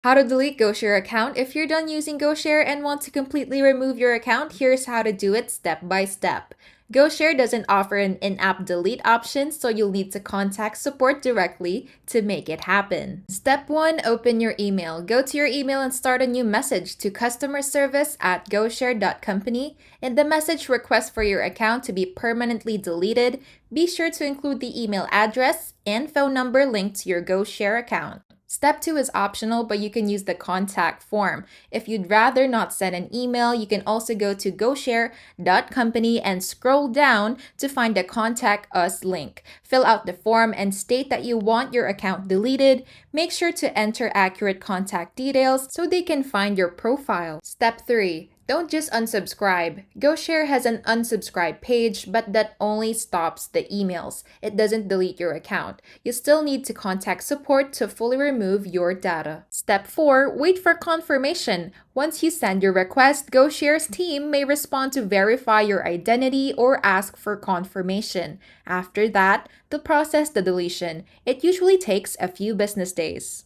How to delete GoShare account. If you're done using GoShare and want to completely remove your account, here's how to do it step by step. GoShare doesn't offer an in-app delete option, so you'll need to contact support directly to make it happen. Step 1. Open your email. Go to your email and start a new message to customerservice@goshare.company. In the message, request for your account to be permanently deleted. Be sure to include the email address and phone number linked to your GoShare account. Step 2 is optional, but you can use the contact form. If you'd rather not send an email, you can also go to goshare.company and scroll down to find the Contact Us link. Fill out the form and state that you want your account deleted. Make sure to enter accurate contact details so they can find your profile. Step 3. Don't just unsubscribe. GoShare has an unsubscribe page, but that only stops the emails. It doesn't delete your account. You still need to contact support to fully remove your data. Step 4. Wait for confirmation. Once you send your request, GoShare's team may respond to verify your identity or ask for confirmation. After that, they'll process the deletion. It usually takes a few business days.